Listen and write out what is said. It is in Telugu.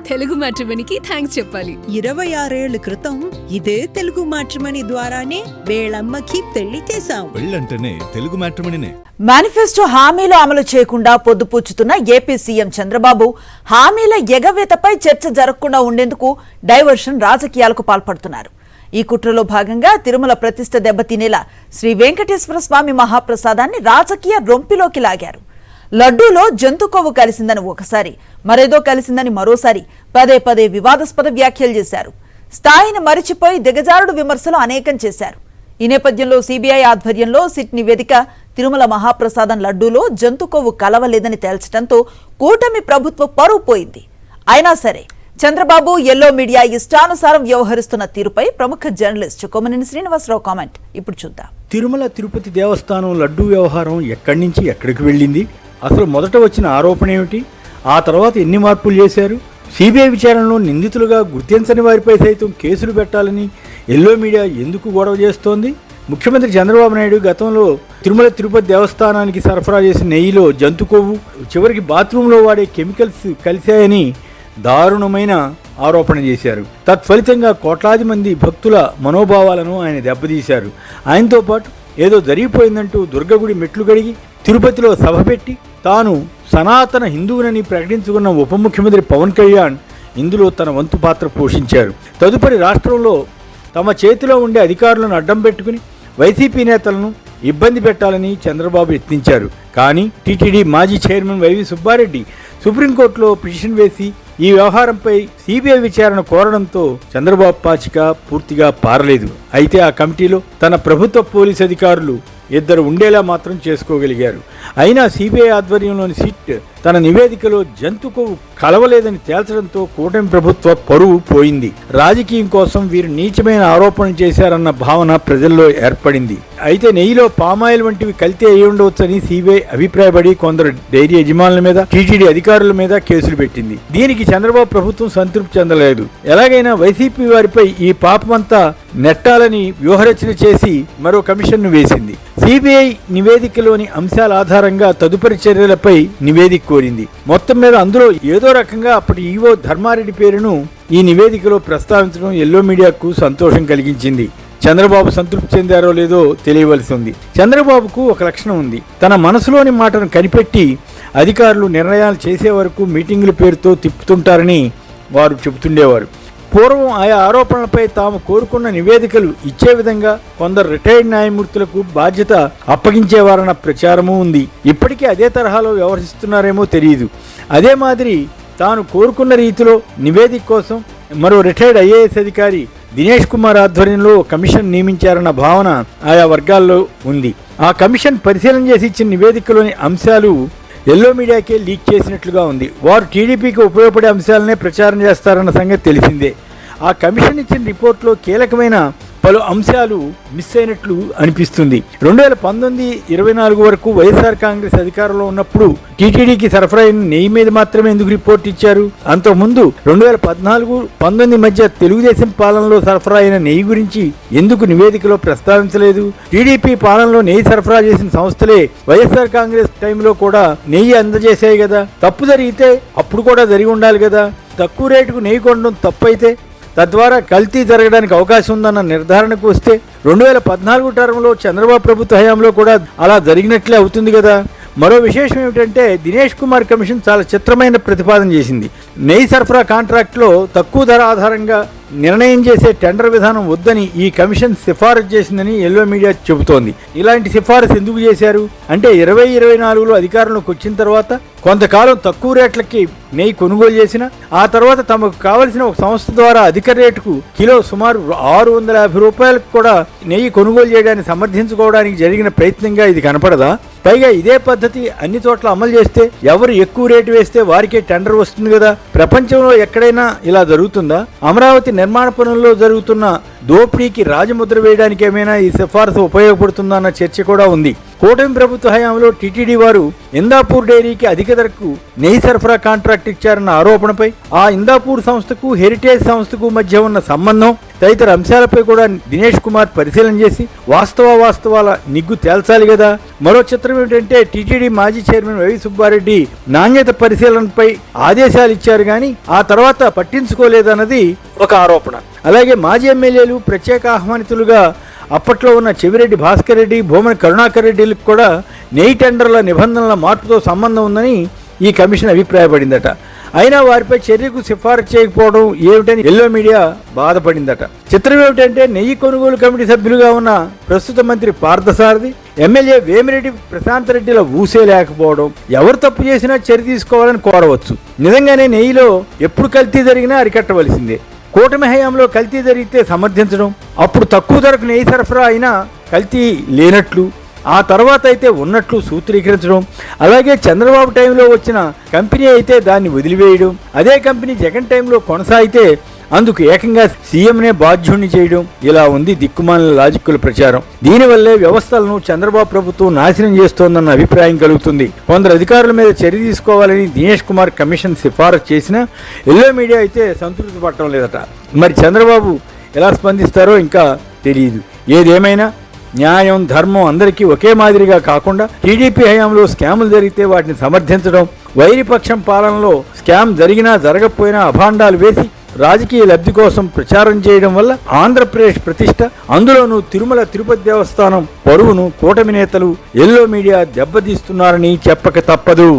తెలుగు మ్యాట్రిమోనీకి థ్యాంక్స్ చెప్పాలి. 26 ఏళ్ల క్రితం ఇదే తెలుగు మ్యాట్రిమోనీ ద్వారానే వేళమ్మకి పెళ్లి చేశాం. పెళ్ళంటేనే తెలుగు మ్యాట్రిమోనీనే. మేనిఫెస్టో హామీలు అమలు చేయకుండా పొద్దుపుచ్చుతున్న ఏపీ సీఎం చంద్రబాబు హామీల ఎగవేతపై చర్చ జరగకుండా ఉండేందుకు డైవర్షన్ రాజకీయాలకు పాల్పడుతున్నారు. ఈ కుట్రలో భాగంగా తిరుమల ప్రతిష్ఠ దెబ్బతినేలా శ్రీ వెంకటేశ్వర స్వామి మహాప్రసాదాన్ని రాజకీయ రొంపిలోకి లాగారు. లడ్డూలో జంతు కొవ్వు కలిసిందని ఒకసారి, మరేదో కలిసిందని మరోసారి పదే పదే వివాదాస్పద వ్యాఖ్యలు చేశారు. స్థాయిని మరిచిపోయి దిగజారుడు విమర్శలు అనేకం చేశారు. ఈ నేపథ్యంలో సిబిఐ ఆధ్వర్యంలో సిట్ నివేదిక తిరుమల మహాప్రసాదం లడ్డూలో జంతు కొవ్వు కలవలేదని తేల్చడంతో కూటమి ప్రభుత్వ పరువు పోయింది. అయినా సరే చంద్రబాబు ఎల్లో మీడియా ఇష్టానుసారం వ్యవహరిస్తున్న తీరుపై ప్రముఖ జర్నలిస్ట్ కొమ్మనేని శ్రీనివాసరావు కామెంట్ ఇప్పుడు చూద్దాం. తిరుమల తిరుపతి దేవస్థానం లడ్డూ వ్యవహారం ఎక్కడి నుంచి ఎక్కడికి వెళ్ళింది, అసలు మొదట వచ్చిన ఆరోపణ ఏమిటి, ఆ తర్వాత ఎన్ని మార్పులు చేశారు, సిబిఐ విచారణలో నిందితులుగా గుర్తించని వారిపై సైతం కేసులు పెట్టాలని ఎల్లో మీడియా ఎందుకు గొడవ చేస్తోంది, ముఖ్యమంత్రి చంద్రబాబు నాయుడు గతంలో తిరుమల తిరుపతి దేవస్థానానికి సరఫరా చేసిన నెయ్యిలో జంతు కొవ్వు, చివరికి బాత్రూంలో వాడే కెమికల్స్ కలిశాయని దారుణమైన ఆరోపణ చేశారు. తత్ఫలితంగా కోట్లాది మంది భక్తుల మనోభావాలను ఆయన దెబ్బతీశారు. ఆయనతో పాటు ఏదో జరిగిపోయిందంటూ దుర్గగుడి మెట్లు కడిగి తిరుపతిలో సభ పెట్టి తాను సనాతన హిందువునని ప్రకటించుకున్న ఉప ముఖ్యమంత్రి పవన్ కళ్యాణ్ ఇందులో తన వంతు పాత్ర పోషించారు. తదుపరి రాష్ట్రంలో తమ చేతిలో ఉండే అధికారులను అడ్డం పెట్టుకుని వైసీపీ నేతలను ఇబ్బంది పెట్టాలని చంద్రబాబు యత్నించారు. కానీ టీటీడీ మాజీ చైర్మన్ వైవి సుబ్బారెడ్డి సుప్రీంకోర్టులో పిటిషన్ వేసి ఈ వ్యవహారంపై సిబిఐ విచారణ కోరడంతో చంద్రబాబు పాచిక పూర్తిగా పారలేదు. అయితే ఆ కమిటీలో తన ప్రభుత్వ పోలీసు అధికారులు ఇద్దరు ఉండేలా మాత్రం చేసుకోగలిగారు. అయినా సిబిఐ ఆధ్వర్యంలోని సిట్ తన నివేదికలో జంతు కొవ్వు కలవలేదని తేల్చడంతో కూటమి ప్రభుత్వ పరువు పోయింది. రాజకీయం కోసం వీరు నీచమైన ఆరోపణలు చేశారన్న భావన ప్రజల్లో ఏర్పడింది. అయితే నెయ్యిలో పామాయిల్ వంటివి కల్తీ అయి ఉండవచ్చని సిబిఐ అభిప్రాయపడి కొందరు డైరీ యజమానుల మీద, టీటీడీ అధికారుల మీద కేసులు పెట్టింది. దీనికి చంద్రబాబు ప్రభుత్వం సంతృప్తి చెందలేదు. ఎలాగైనా వైసీపీ వారిపై ఈ పాపమంతా నెట్టాలని వ్యూహరచన చేసి మరో కమిషన్ను వేసింది. సిబిఐ నివేదికలోని అంశాల ఆధారంగా తదుపరి చర్యలపై నివేదిక కోరింది. మొత్తం మీద అందులో ఏదో రకంగా అప్పటి ఈవో ధర్మారెడ్డి పేరును ఈ నివేదికలో ప్రస్తావించడం ఎల్లో మీడియాకు సంతోషం కలిగించింది. చంద్రబాబు సంతృప్తి చెందారో లేదో తెలియవలసి ఉంది. చంద్రబాబుకు ఒక లక్షణం ఉంది. తన మనసులోని మాటను కనిపెట్టి అధికారులు నిర్ణయాలు చేసే వరకు మీటింగుల పేరుతో తిప్పుతుంటారని వారు చెబుతుండేవారు. పూర్వం ఆయా ఆరోపణలపై తాము కోరుకున్న నివేదికలు ఇచ్చే విధంగా కొందరు రిటైర్డ్ న్యాయమూర్తులకు బాధ్యత అప్పగించేవారన్న ప్రచారమూ ఉంది. ఇప్పటికీ అదే తరహాలో వ్యవహరిస్తున్నారేమో తెలియదు. అదే మాదిరి తాను కోరుకున్న రీతిలో నివేదిక కోసం మరో రిటైర్డ్ ఐఏఎస్ అధికారి దినేష్ కుమార్ ఆధ్వర్యంలో కమిషన్ నియమించారన్న భావన ఆయా వర్గాల్లో ఉంది. ఆ కమిషన్ పరిశీలన చేసి ఇచ్చిన నివేదికలోని అంశాలు ఎల్లో మీడియాకే లీక్ చేసినట్లుగా ఉంది. వారు టీడీపీకి ఉపయోగపడే అంశాలనే ప్రచారం చేస్తారన్న సంగతి తెలిసిందే. ఆ కమిషన్ ఇచ్చిన రిపోర్ట్లో కీలకమైన పలు అంశాలు మిస్ అయినట్లు అనిపిస్తుంది. 2019-24 వరకు వైఎస్ఆర్ కాంగ్రెస్ అధికారంలో ఉన్నప్పుడు టీటీడీకి సరఫరా అయిన నెయ్యి మీద మాత్రమే ఎందుకు రిపోర్ట్ ఇచ్చారు? అంతకుముందు 2014-19 మధ్య తెలుగుదేశం పాలనలో సరఫరా అయిన నెయ్యి గురించి ఎందుకు నివేదికలో ప్రస్తావించలేదు? టీడీపీ పాలనలో నెయ్యి సరఫరా చేసిన సంస్థలే వైఎస్ఆర్ కాంగ్రెస్ టైంలో కూడా నెయ్యి అందజేశాయి కదా. తప్పు జరిగితే అప్పుడు కూడా జరిగి ఉండాలి కదా. తక్కువ రేటుకు నెయ్యి కొనడం తప్పు అయితే తద్వారా కల్తీ జరగడానికి అవకాశం ఉందన్న నిర్ధారణకు వస్తే 2014 టర్మ్లో చంద్రబాబు ప్రభుత్వ హయాంలో కూడా అలా జరిగినట్లే అవుతుంది కదా. మరో విశేషం ఏమిటంటే దినేష్ కుమార్ కమిషన్ చాలా చిత్రమైన ప్రతిపాదన చేసింది. నెయ్యి సరఫరా కాంట్రాక్ట్లో తక్కువ ధర ఆధారంగా నిర్ణయం చేసే టెండర్ విధానం వద్దని ఈ కమిషన్ సిఫారసు చేసిందని ఎల్లో మీడియా చెబుతోంది. ఇలాంటి సిఫారసు ఎందుకు చేశారు అంటే 2024లో అధికారంలోకి వచ్చిన తర్వాత కొంతకాలం తక్కువ రేట్లకి నెయ్యి కొనుగోలు చేసిన ఆ తర్వాత తమకు కావలసిన ఒక సంస్థ ద్వారా అధిక రేటుకు కిలో సుమారు 650 రూపాయలకు కూడా నెయ్యి కొనుగోలు చేయడానికి సమర్థించుకోవడానికి జరిగిన ప్రయత్నంగా ఇది కనపడదా? పైగా ఇదే పద్ధతి అన్ని చోట్ల అమలు చేస్తే ఎవరు ఎక్కువ రేటు వేస్తే వారికే టెండర్ వస్తుంది కదా. ప్రపంచంలో ఎక్కడైనా ఇలా జరుగుతుందా? అమరావతి నిర్మాణ పనుల్లో జరుగుతున్న దోపిడీకి రాజముద్ర వేయడానికి ఏమైనా ఈ సిఫారసు ఉపయోగపడుతుందా అన్న చర్చ కూడా ఉంది. కూటమి ప్రభుత్వ హయాంలో టీటీడీ వారు ఇందాపూర్ డైరీకి అధిక ధరకు నెయ్యి సరఫరా కాంట్రాక్ట్ ఇచ్చారన్న ఆరోపణపై ఆ ఇందాపూర్ సంస్థకు హెరిటేజ్ సంస్థకు మధ్య ఉన్న సంబంధం తదితర అంశాలపై కూడా దినేష్ కుమార్ పరిశీలన చేసి వాస్తవాల నిగ్గు తేల్చాలి కదా. మరో చిత్రం ఏమిటంటే టీటీడీ మాజీ చైర్మన్ వైవి సుబ్బారెడ్డి నాణ్యత పరిశీలనపై ఆదేశాలు ఇచ్చారు కానీ ఆ తర్వాత పట్టించుకోలేదన్నది ఒక ఆరోపణ. అలాగే మాజీ ఎమ్మెల్యేలు ప్రత్యేక ఆహ్వానితులుగా అప్పట్లో ఉన్న చెవిరెడ్డి భాస్కర్ రెడ్డి, భూమన కరుణాకర్ రెడ్డిలకు కూడా నెయ్యి టెండర్ల నిబంధనల మార్పుతో సంబంధం ఉందని ఈ కమిషన్ అభిప్రాయపడిందట. అయినా వారిపై చర్యకు సిఫారసు చేయకపోవడం ఏమిటని ఎల్లో మీడియా బాధపడిందట. చిత్రం ఏమిటంటే నెయ్యి కొనుగోలు కమిటీ సభ్యులుగా ఉన్న ప్రస్తుత మంత్రి పార్థసారథి, ఎమ్మెల్యే వేమిరెడ్డి ప్రశాంత్ రెడ్డిల ఊసే లేకపోవడం. ఎవరు తప్పు చేసినా చర్య తీసుకోవాలని కోరవచ్చు. నిజంగానే నెయ్యిలో ఎప్పుడు కల్తీ జరిగినా అరికట్టవలసిందే. కూటమి హయాంలో కల్తీ జరిగితే సమర్థించడం, అప్పుడు తక్కువ ధరకు నెయ్యి సరఫరా అయినా కల్తీ లేనట్లు, ఆ తర్వాత అయితే ఉన్నట్లు సూత్రీకరించడం. అలాగే చంద్రబాబు టైంలో వచ్చిన కంపెనీ అయితే దాన్ని వదిలివేయడం, అదే కంపెనీ జగన్ టైంలో కొనసాగితే అందుకు ఏకంగా సీఎంనే బాధ్యుణ్ణి చేయడం. ఇలా ఉంది దిక్కుమాలిన లాజిక్కుల ప్రచారం. దీనివల్లే వ్యవస్థలను చంద్రబాబు ప్రభుత్వం నాశనం చేస్తోందన్న అభిప్రాయం కలుగుతుంది. కొందరు అధికారుల మీద చర్య తీసుకోవాలని దినేష్ కుమార్ కమిషన్ సిఫారసు చేసినా ఎల్లో మీడియా అయితే సంతృప్తి పడటం లేదట. మరి చంద్రబాబు ఎలా స్పందిస్తారో ఇంకా తెలియదు. ఏదేమైనా న్యాయం, ధర్మం అందరికీ ఒకే మాదిరిగా కాకుండా టీడీపీ హయాంలో స్కాములు జరిగితే వాటిని సమర్థించడం, వైరిపక్షం పాలనలో స్కామ్ జరిగినా జరగకపోయినా అభాండాలు వేసి రాజకీయ లబ్ధి కోసం ప్రచారం చేయడం వల్ల ఆంధ్రప్రదేశ్ ప్రతిష్ట, అందులోనూ తిరుమల తిరుపతి దేవస్థానం పరువును కూటమి నేతలు ఎల్లో మీడియా దెబ్బతీస్తున్నారని చెప్పక తప్పదు.